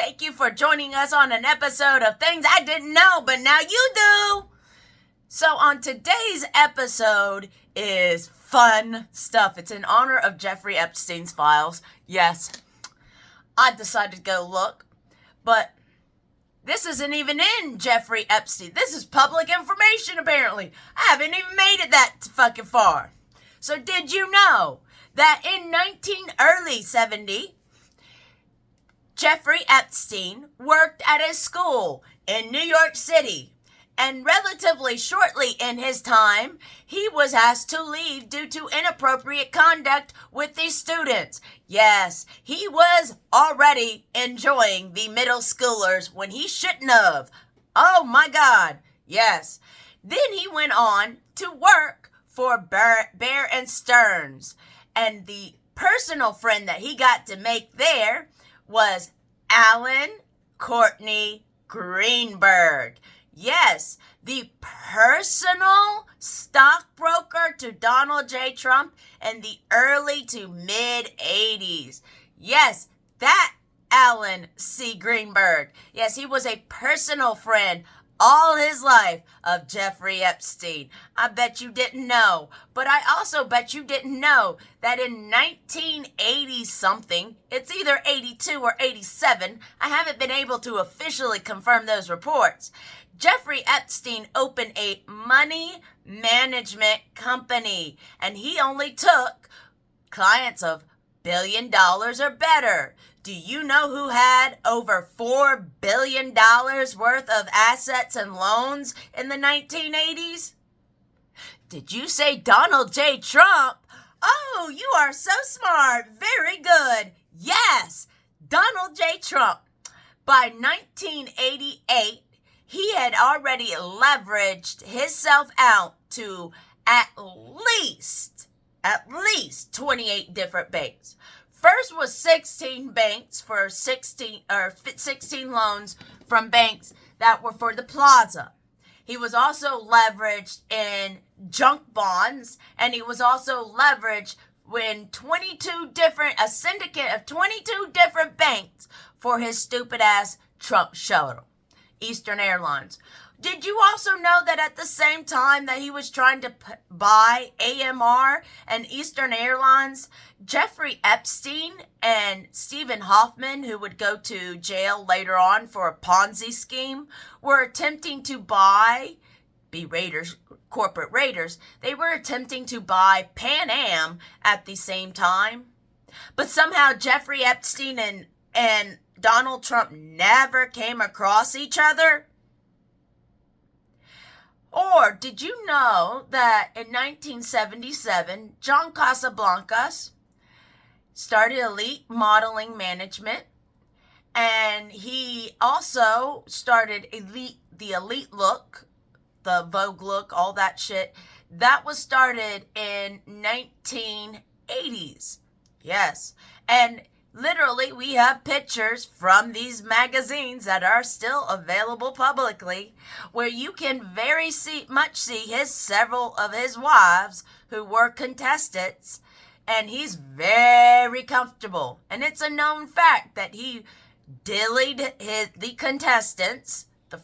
Thank you for joining us on an episode of Things I Didn't Know, but now you do. So on today's episode is fun stuff. It's in honor of Jeffrey Epstein's files. Yes, I decided to go look, but this isn't even in Jeffrey Epstein. This is public information, apparently. I haven't even made it that fucking far. So did you know that in early 1970, Jeffrey Epstein worked at a school in New York City, and relatively shortly in his time, he was asked to leave due to inappropriate conduct with the students. Yes, he was already enjoying the middle schoolers when he shouldn't have. Oh my God, yes. Then he went on to work for Bear and Stearns, and the personal friend that he got to make there was Alan Courtney Greenberg. Yes, the personal stockbroker to Donald J. Trump in the early to mid-'80s. Yes, that Alan C. Greenberg. Yes, he was a personal friend all his life of Jeffrey Epstein. I bet you didn't know. But I also bet you didn't know that in 1980-something, it's either 82 or 87, I haven't been able to officially confirm those reports, Jeffrey Epstein opened a money management company, and he only took clients of $1 billion or better. Do you know who had over $4 billion worth of assets and loans in the 1980s? Did you say Donald J. Trump? Oh, you are so smart. Very good. Yes, Donald J. Trump. By 1988, he had already leveraged himself out to at least 28 different banks. First was 16 banks for 16 loans from banks that were for the plaza. He was also leveraged in junk bonds, and he was also leveraged when a syndicate of 22 different banks for his stupid ass Trump shuttle, Eastern Airlines. Did you also know that at the same time that he was trying to buy AMR and Eastern Airlines, Jeffrey Epstein and Stephen Hoffman, who would go to jail later on for a Ponzi scheme, were attempting to corporate raiders. They were attempting to buy Pan Am at the same time. But somehow Jeffrey Epstein and Donald Trump never came across each other. Or did you know that in 1977, John Casablancas started Elite Modeling Management, and he also started the Elite Look, the Vogue Look, all that shit. That was started in 1980s. Yes. And literally, we have pictures from these magazines that are still available publicly, where you can very much see several of his wives who were contestants, and he's very comfortable. And it's a known fact that he dillied the contestants, the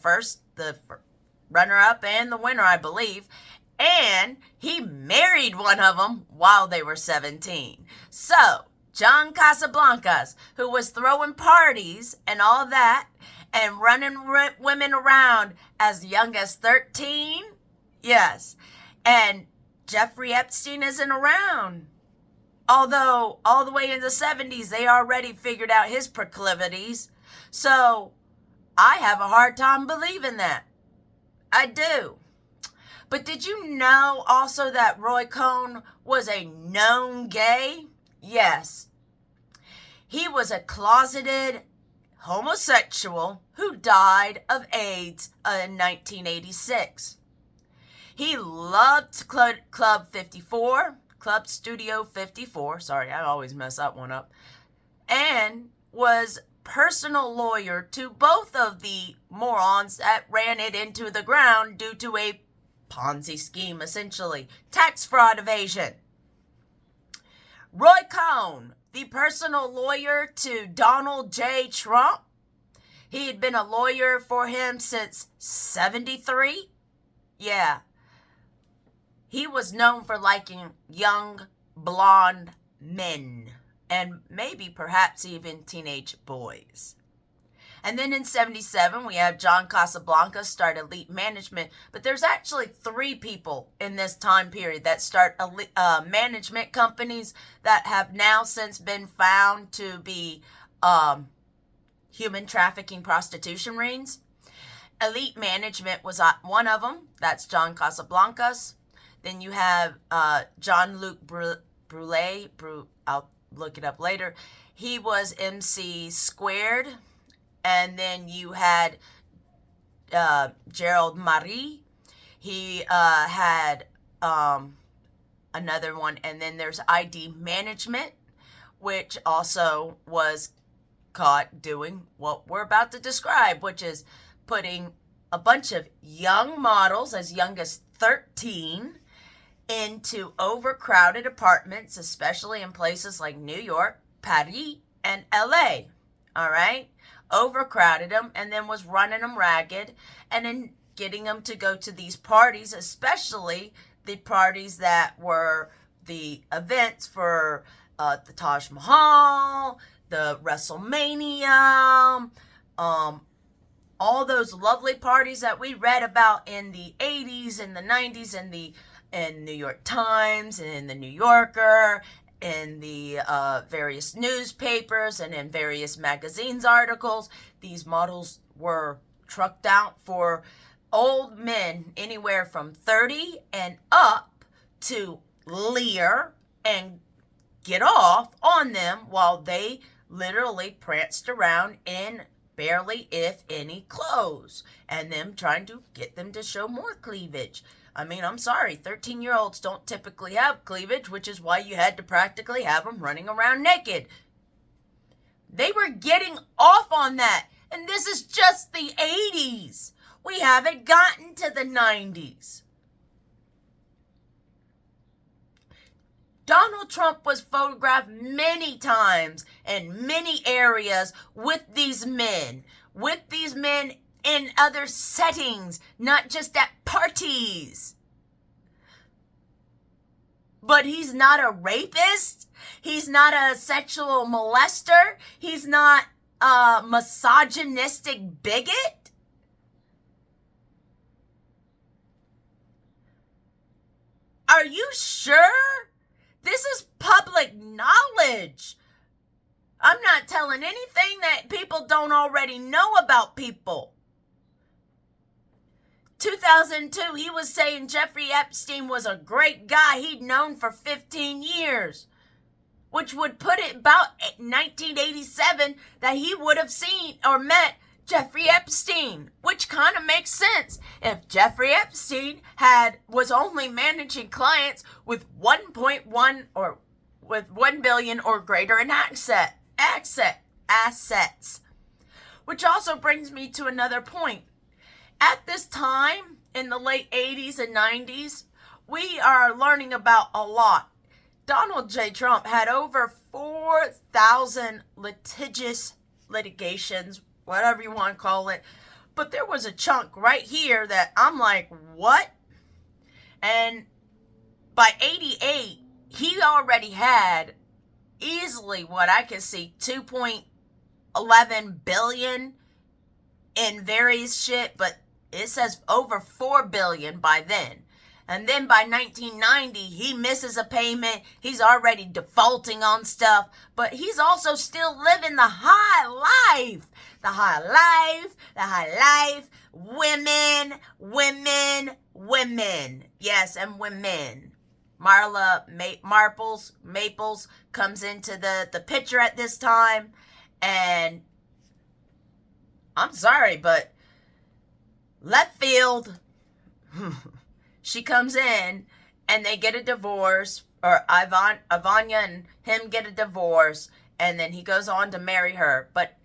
runner-up and the winner, I believe, and he married one of them while they were 17. So John Casablancas, who was throwing parties and all that and running women around as young as 13. Yes. And Jeffrey Epstein isn't around. Although all the way in the 70s, they already figured out his proclivities. So I have a hard time believing that. I do. But did you know also that Roy Cohn was a known gay? Yes. He was a closeted homosexual who died of AIDS in 1986. He loved Club 54, Club Studio 54, sorry, I always mess that one up, and was personal lawyer to both of the morons that ran it into the ground due to a Ponzi scheme, essentially. Tax fraud evasion. Roy Cohn, the personal lawyer to Donald J. Trump, He had been a lawyer for him since 73. Yeah. He was known for liking young, blonde men, and maybe perhaps even teenage boys. And then in 77, we have John Casablanca start Elite Management. But there's actually 3 people in this time period that start management companies that have now since been found to be human trafficking prostitution rings. Elite Management was one of them. That's John Casablanca's. Then you have Jean-Luc Brulé. I'll look it up later. He was MC Squared. And then you had Gerald Marie. He had another one. And then there's ID Management, which also was caught doing what we're about to describe, which is putting a bunch of young models, as young as 13, into overcrowded apartments, especially in places like New York, Paris, and LA. All right? Overcrowded them and then was running them ragged and then getting them to go to these parties, especially the parties that were the events for the Taj Mahal, the WrestleMania, all those lovely parties that we read about in the 80s and the 90s in New York Times and in the New Yorker, in the various newspapers and in various magazines articles. These models were trucked out for old men anywhere from 30 and up to leer and get off on them while they literally pranced around in barely if any clothes and them trying to get them to show more cleavage. I mean, I'm sorry, 13-year-olds don't typically have cleavage, which is why you had to practically have them running around naked. They were getting off on that, and this is just the 80s. We haven't gotten to the 90s. Donald Trump was photographed many times in many areas with these men in other settings, not just at parties. But he's not a rapist. He's not a sexual molester. He's not a misogynistic bigot. Are you sure? This is public knowledge. I'm not telling anything that people don't already know about people. 2002, he was saying Jeffrey Epstein was a great guy he'd known for 15 years, which would put it about 1987 that he would have seen or met Jeffrey Epstein, which kind of makes sense. If Jeffrey Epstein was only managing clients with 1.1 or with 1 billion or greater in assets. Which also brings me to another point. At this time, in the late 80s and 90s, we are learning about a lot. Donald J. Trump had over 4,000 litigations, whatever you want to call it. But there was a chunk right here that I'm like, what? And by 88, he already had easily what I can see 2.11 billion in various shit, but it says over 4 billion by then. And then by 1990, he misses a payment. He's already defaulting on stuff, but he's also still living the high life. The high life. Women. Yes, and women. Marla Maples comes into the picture at this time. And I'm sorry, but left field, she comes in and they get a divorce, or Ivania and him get a divorce, and then he goes on to marry her. But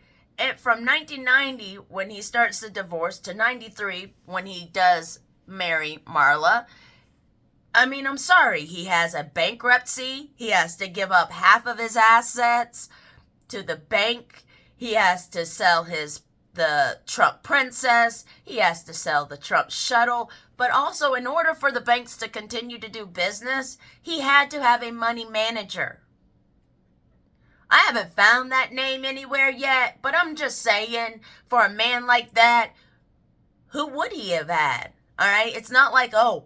from 1990, when he starts the divorce, to 93, when he does marry Marla, I mean, I'm sorry, he has a bankruptcy. He has to give up half of his assets to the bank. He has to sell his the Trump princess. He has to sell the Trump shuttle. But also, in order for the banks to continue to do business, he had to have a money manager. I haven't found that name anywhere yet, but I'm just saying, for a man like that, who would he have had? All right? It's not like, oh,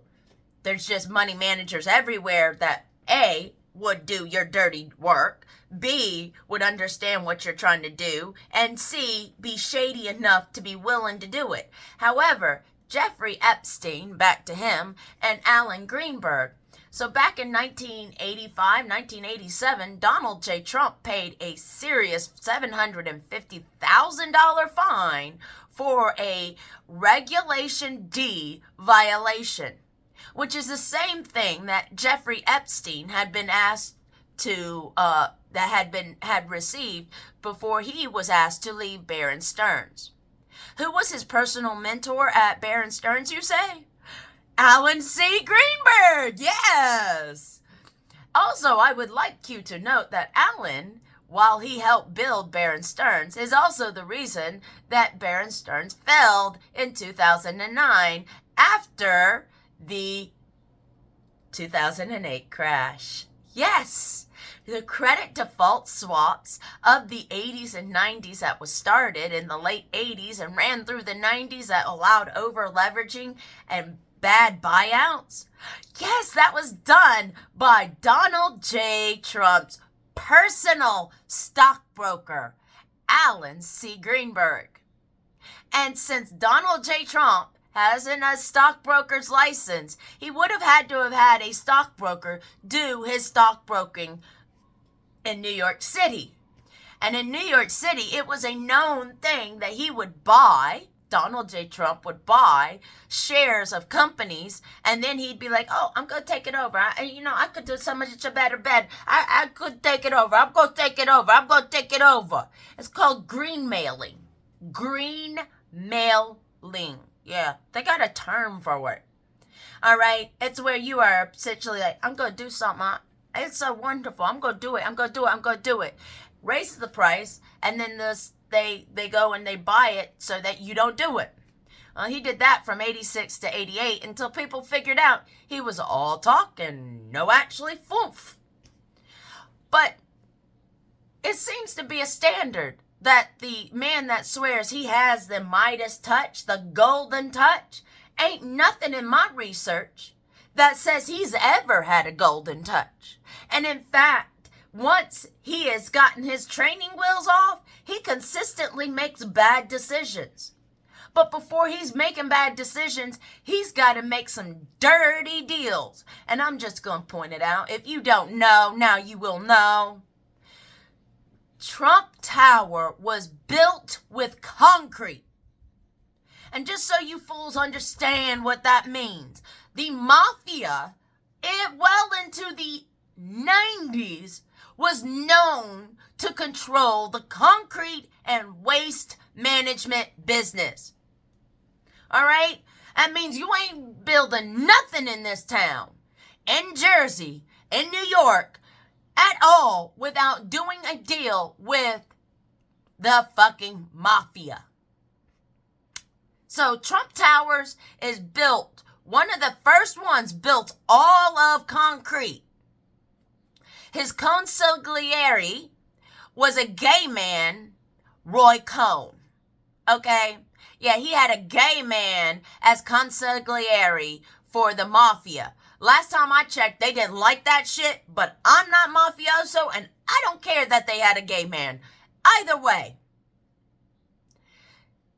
there's just money managers everywhere that, A, would do your dirty work, B, would understand what you're trying to do, and C, be shady enough to be willing to do it. However, Jeffrey Epstein, back to him, and Alan Greenberg. So back in 1985, 1987, Donald J. Trump paid a serious $750,000 fine for a Regulation D violation, which is the same thing that Jeffrey Epstein had been asked to, had received before he was asked to leave Bear Stearns. Who was his personal mentor at Bear Stearns, you say? Alan C. Greenberg, yes! Also, I would like you to note that Alan, while he helped build Bear Stearns, is also the reason that Bear Stearns failed in 2009 after the 2008 crash. Yes! The credit default swaps of the 80s and 90s that was started in the late 80s and ran through the 90s that allowed over leveraging and bad buyouts. Yes, that was done by Donald J. Trump's personal stockbroker, Alan C. Greenberg. And since Donald J. Trump hasn't a stockbroker's license, he would have had to have had a stockbroker do his stockbroking in New York City. And in New York City, it was a known thing that he would buy, Donald J. Trump would buy shares of companies, and then he'd be like, oh, I'm going to take it over. I could do so much better bet. I could take it over. I'm going to take it over. I'm going to take it over. It's called green mailing. Green mailing. Yeah, they got a term for it. All right? It's where you are essentially like, I'm going to do something. It's so wonderful. I'm going to do it. I'm going to do it. I'm going to do it. Raise the price, and then they go and they buy it so that you don't do it. He did that from 86 to 88 until people figured out he was all talk and no actually foof. But it seems to be a standard that the man that swears he has the Midas touch, the golden touch, ain't nothing in my research that says he's ever had a golden touch. And in fact, once he has gotten his training wheels off, he consistently makes bad decisions. But before he's making bad decisions, he's got to make some dirty deals. And I'm just going to point it out. If you don't know, now you will know. Trump Tower was built with concrete. And just so you fools understand what that means, the mafia, well into the 90s, was known to control the concrete and waste management business. All right? That means you ain't building nothing in this town, in Jersey, in New York, at all without doing a deal with the fucking mafia. So Trump Towers is built, one of the first ones built all of concrete. His consigliere was a gay man, Roy Cohn. Okay? Yeah, he had a gay man as consigliere for the mafia. Last time I checked, they didn't like that shit, but I'm not mafioso, and I don't care that they had a gay man. Either way.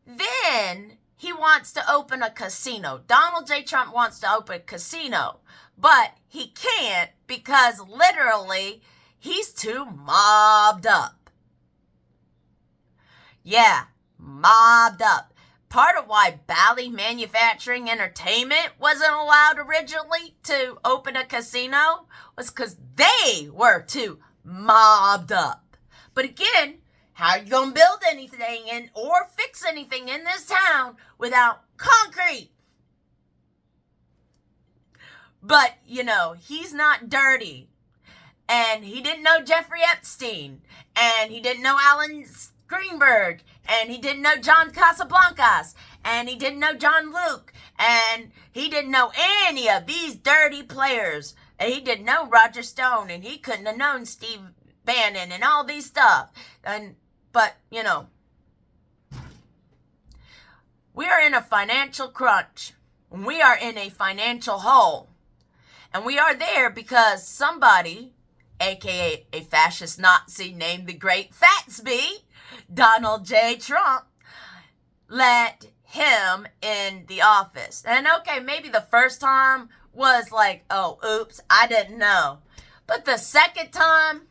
Then he wants to open a casino. Donald J. Trump wants to open a casino, but he can't because literally he's too mobbed up. Yeah, mobbed up. Part of why Bally Manufacturing Entertainment wasn't allowed originally to open a casino was because they were too mobbed up. But again, how are you going to build anything in or fix anything in this town without concrete? But, he's not dirty. And he didn't know Jeffrey Epstein. And he didn't know Alan Greenberg. and he didn't know John Casablancas, and he didn't know John Luke, and he didn't know any of these dirty players. And he didn't know Roger Stone, and he couldn't have known Steve Bannon and all these stuff. But, you know, we are in a financial crunch. We are in a financial hole. And we are there because somebody, aka a fascist Nazi named the Great Fatsby, Donald J. Trump, let him in the office. And okay, maybe the first time was like, oh, oops, I didn't know. But the second time,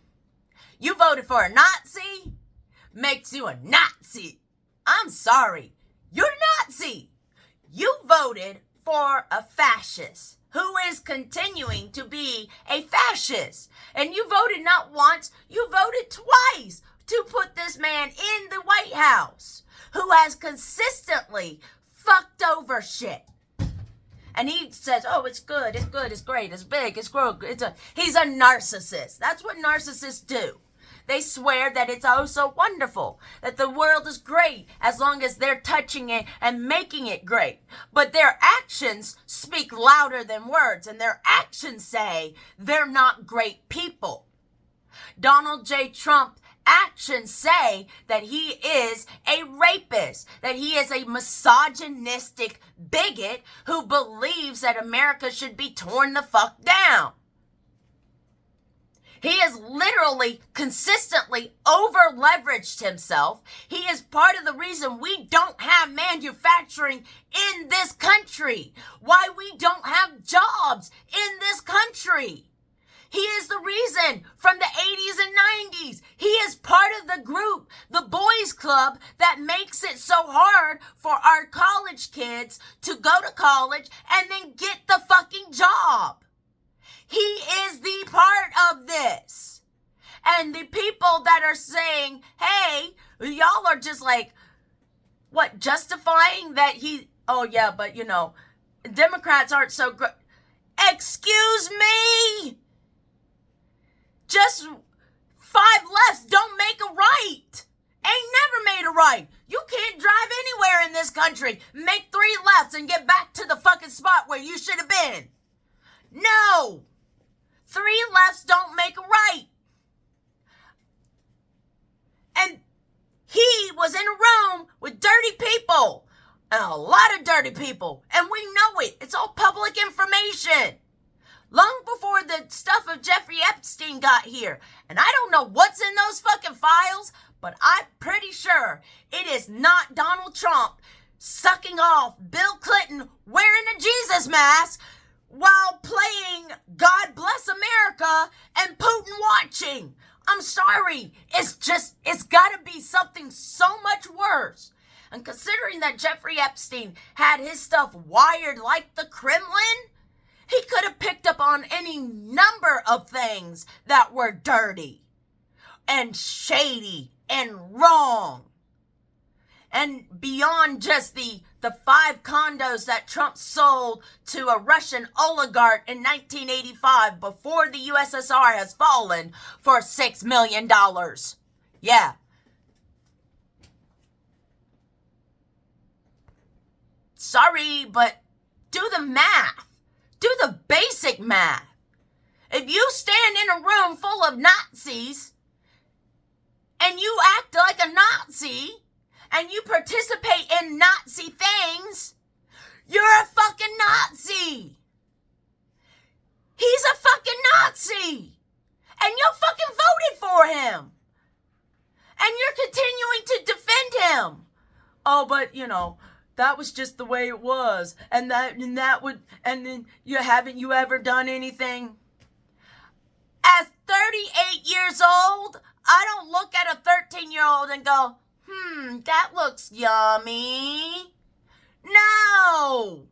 you voted for a Nazi, makes you a Nazi. I'm sorry, you're a Nazi. You voted for a fascist who is continuing to be a fascist. And you voted not once, you voted twice to put this man in the White House, who has consistently fucked over shit. And he says, oh, it's good, it's great, it's big, it's good. He's a narcissist. That's what narcissists do. They swear that it's oh so wonderful, that the world is great as long as they're touching it and making it great. But their actions speak louder than words, and their actions say they're not great people. Donald J. Trump actions say that he is a rapist, that he is a misogynistic bigot who believes that America should be torn the fuck down. He has literally consistently over-leveraged himself. He is part of the reason we don't have manufacturing in this country, why we don't have jobs in this country. He is the reason from the 80s and 90s. He is part of the group, the boys club, that makes it so hard for our college kids to go to college and then get the fucking job. He is the part of this. And the people that are saying, hey, y'all are just like, what, justifying that oh yeah, but you know, Democrats aren't so good. Excuse me? Just 5 lefts don't make a right. Ain't never made a right. You can't drive anywhere in this country. Make 3 lefts and get back to the fucking spot where you should have been. No. 3 lefts don't make a right. And he was in a room with dirty people. And a lot of dirty people. And we know it. It's all public information. Long before the stuff of Jeffrey Epstein got here. And I don't know what's in those fucking files, but I'm pretty sure it is not Donald Trump sucking off Bill Clinton wearing a Jesus mask while playing God Bless America and Putin watching. I'm sorry. It's got to be something so much worse. And considering that Jeffrey Epstein had his stuff wired like the Kremlin, he could have picked up on any number of things that were dirty and shady and wrong. And beyond just the 5 condos that Trump sold to a Russian oligarch in 1985 before the USSR has fallen for $6 million. Yeah. Sorry, but do the math. Do the basic math. If you stand in a room full of Nazis and you act like a Nazi and you participate in Nazi things, you're a fucking Nazi. He's a fucking Nazi. And you fucking voted for him. And you're continuing to defend him. Oh, but you know, that was just the way it was. And then haven't you ever done anything? As 38 years old, I don't look at a 13-year-old and go, that looks yummy. No.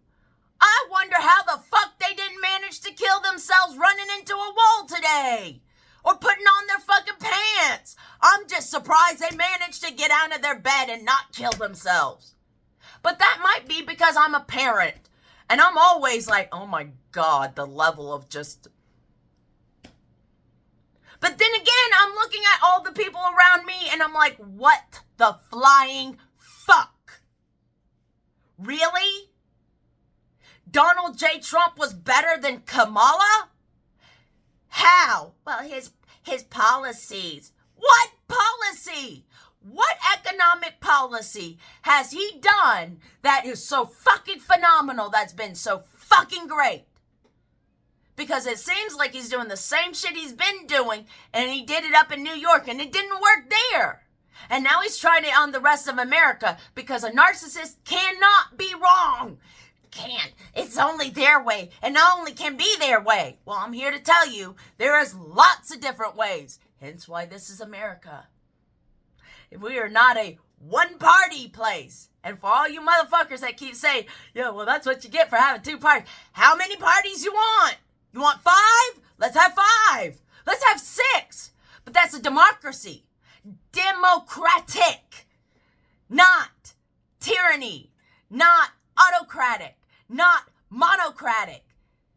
I wonder how the fuck they didn't manage to kill themselves running into a wall today. Or putting on their fucking pants. I'm just surprised they managed to get out of their bed and not kill themselves. But that might be because I'm a parent. And I'm always like, oh my God, the level of just... But then again, I'm looking at all the people around me and I'm like, what the flying fuck? Really? Donald J. Trump was better than Kamala? How? Well, his policies. What policy? What economic policy has he done that is so fucking phenomenal, that's been so fucking great? Because it seems like he's doing the same shit he's been doing, and he did it up in New York, and it didn't work there. And now he's trying it on the rest of America, because a narcissist cannot be wrong. Can't. It's only their way, and only can be their way. Well, I'm here to tell you, there is lots of different ways. Hence why this is America. We are not a one-party place. And for all you motherfuckers that keep saying, yeah, well, that's what you get for having two parties. How many parties you want? You want 5? Let's have 5. Let's have 6. But that's a democracy. Democratic. Not tyranny. Not autocratic. Not monocratic.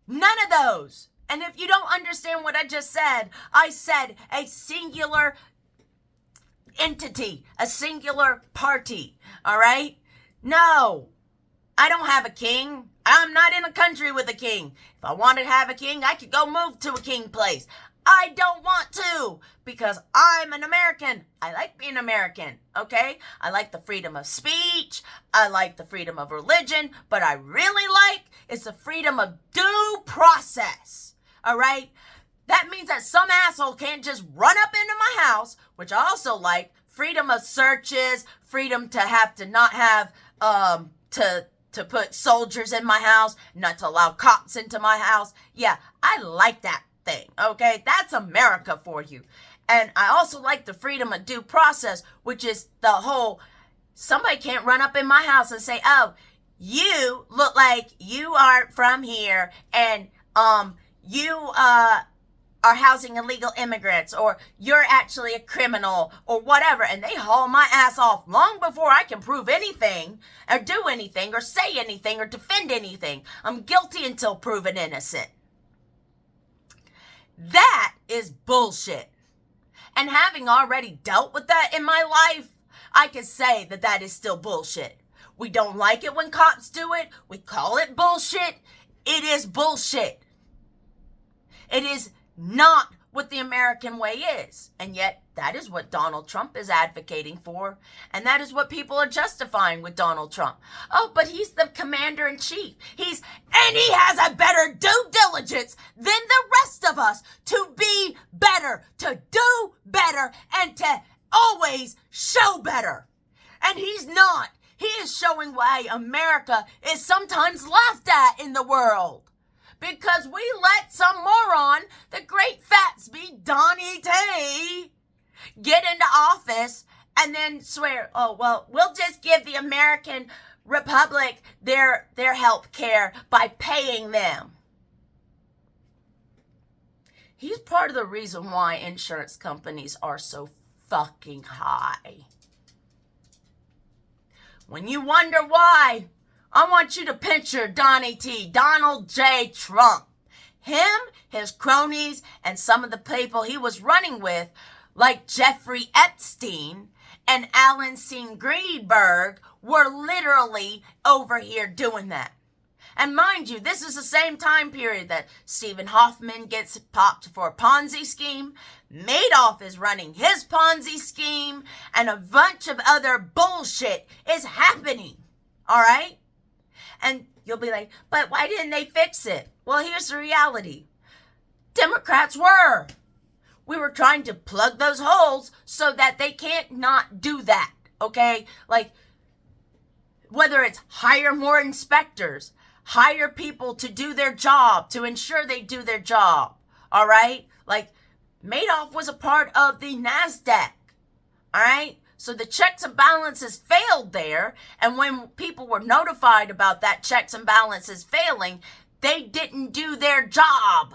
None of those. And if you don't understand what I just said, I said a singular entity, a singular party, all right? No, I don't have a king. I'm not in a country with a king. If I wanted to have a king, I could go move to a king place. I don't want to, because I'm an American. I like being American, okay? I like the freedom of speech. I like the freedom of religion. But I really like is the freedom of due process, all right? That means that some asshole can't just run up into my house, which I also like. Freedom of searches, freedom to have to not have, to put soldiers in my house, not to allow cops into my house. Yeah, I like that thing, okay? That's America for you. And I also like the freedom of due process, which is the whole, somebody can't run up in my house and say, oh, you look like you aren't from here, and you are housing illegal immigrants, or you're actually a criminal, or whatever, and they haul my ass off long before I can prove anything, or do anything, or say anything, or defend anything. I'm guilty until proven innocent. That is bullshit. And having already dealt with that in my life, I can say that that is still bullshit. We don't like it when cops do it. We call it bullshit. It is bullshit. It is not what the American way is. And yet, that is what Donald Trump is advocating for. And that is what people are justifying with Donald Trump. Oh, but he's the commander-in-chief. And he has a better due diligence than the rest of us to be better, to do better, and to always show better. And he's not. He is showing why America is sometimes laughed at in the world. Because we let some moron, the great Fatsby, Donnie T, get into office and then swear, oh, well, we'll just give the American Republic their health care by paying them. He's part of the reason why insurance companies are so fucking high. When you wonder why, I want you to picture Donnie T, Donald J. Trump. Him, his cronies, and some of the people he was running with, like Jeffrey Epstein and Alan Seen Greenberg, were literally over here doing that. And mind you, this is the same time period that Stephen Hoffman gets popped for a Ponzi scheme. Madoff is running his Ponzi scheme, and a bunch of other bullshit is happening. All right? And you'll be like, but why didn't they fix it? Well, here's the reality. Democrats were. We were trying to plug those holes so that they can't not do that, okay? Like, whether it's hire more inspectors, hire people to do their job, to ensure they do their job, all right? Like, Madoff was a part of the NASDAQ, all right? So the checks and balances failed there, and when people were notified about that checks and balances failing, they didn't do their job.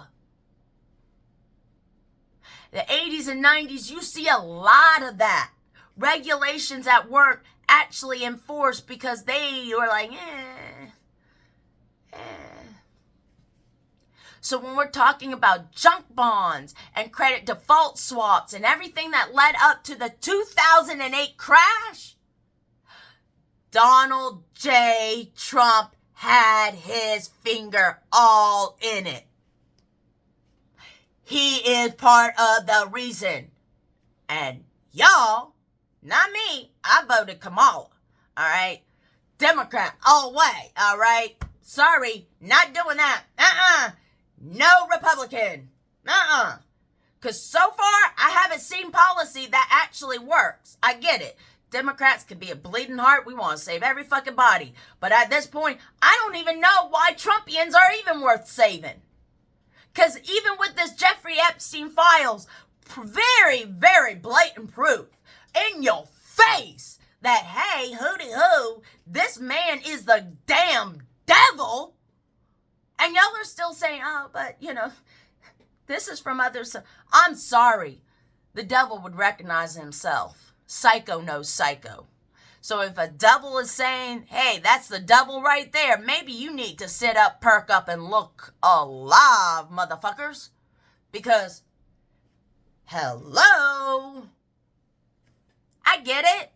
The 80s and 90s, you see a lot of that. Regulations that weren't actually enforced because they were like, So when we're talking about junk bonds and credit default swaps and everything that led up to the 2008 crash, Donald J. Trump had his finger all in it. He is part of the reason. And y'all, not me, I voted Kamala, all right? Democrat, all way, all right? Sorry, not doing that. No Republican. Because so far, I haven't seen policy that actually works. I get it. Democrats can be a bleeding heart. We want to save every fucking body. But at this point, I don't even know why Trumpians are even worth saving. Because even with this Jeffrey Epstein files, very, very blatant proof in your face that, hey, hooty hoo, this man is the damn devil. And y'all are still saying, oh, but, you know, this is from others. I'm sorry. The devil would recognize himself. Psycho knows psycho. So if a devil is saying, hey, that's the devil right there, maybe you need to sit up, perk up, and look alive, motherfuckers. Because, hello, I get it.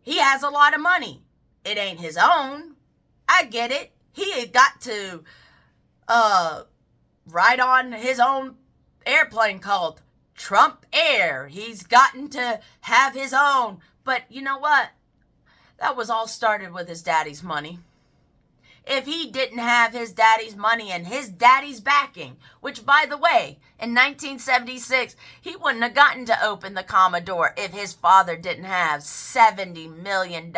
He has a lot of money. It ain't his own. I get it. He had got to ride on his own airplane called Trump Air. He's gotten to have his own. But you know what? That was all started with his daddy's money. If he didn't have his daddy's money and his daddy's backing, which, by the way, in 1976, he wouldn't have gotten to open the Commodore if his father didn't have $70 million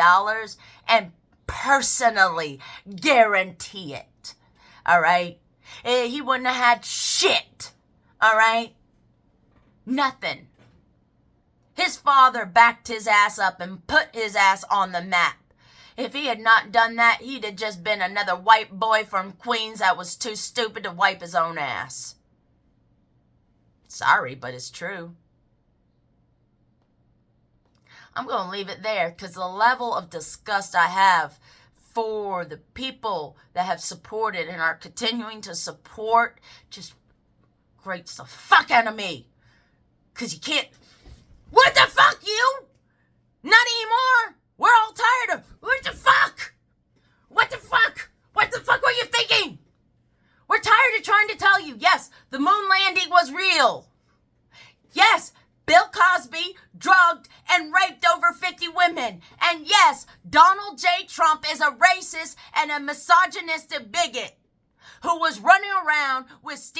and personally guarantee it. All right? He wouldn't have had shit. All right? Nothing. His father backed his ass up and put his ass on the map. If he had not done that, he'd have just been another white boy from Queens that was too stupid to wipe his own ass. Sorry, but it's true. I'm going to leave it there because the level of disgust I have for the people that have supported and are continuing to support just grates the fuck out of me. Because you can't... What the fuck, you? Not anymore. We're all tired of... What the fuck? What the fuck? What the fuck were you thinking? We're tired of trying to tell you, yes, the moon landing was real. Yes, Bill Cosby drugged and raped over 50 women. And yes, Donald J. Trump is a racist and a misogynistic bigot who was running around with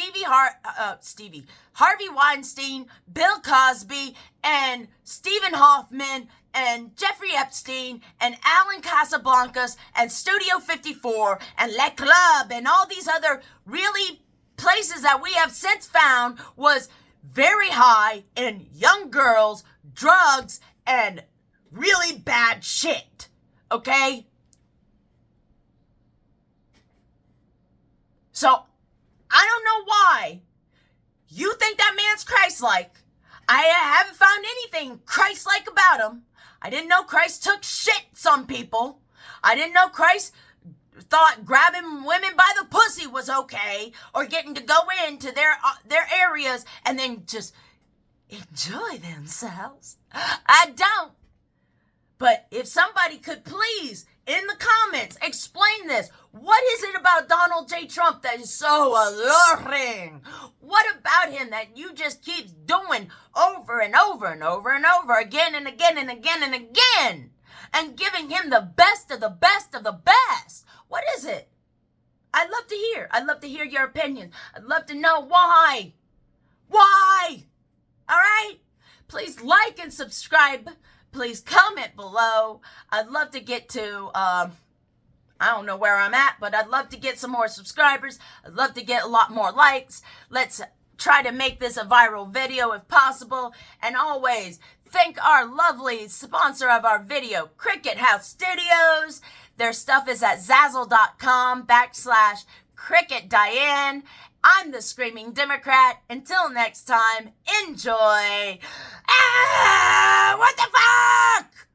Harvey Weinstein, Bill Cosby, and Stephen Hoffman, and Jeffrey Epstein, and Alan Casablancas, and Studio 54, and Le Club, and all these other really places that we have since found was very high in young girls, drugs, and really bad shit. Okay? So, I don't know why you think that man's Christ-like. I haven't found anything Christ-like about him. I didn't know Christ took shits on people. I didn't know Christ thought grabbing women by the pussy was okay, or getting to go into their areas and then just enjoy themselves. I don't. But if somebody could please, in the comments, explain this. What is it about Donald J. Trump that is so alluring? What about him that you just keep doing over and over and over and over again and again and again and again? And giving him the best of the best of the best? What is it? I'd love to hear. I'd love to hear your opinion. I'd love to know why. Why? All right? Please like and subscribe. Please comment below. I'd love to get to, I don't know where I'm at, but I'd love to get some more subscribers. I'd love to get a lot more likes. Let's try to make this a viral video if possible. And always, thank our lovely sponsor of our video, Cricket House Studios. Their stuff is at Zazzle.com/CricketDiane. I'm the Screaming Democrat. Until next time, enjoy. Ah, what the fuck?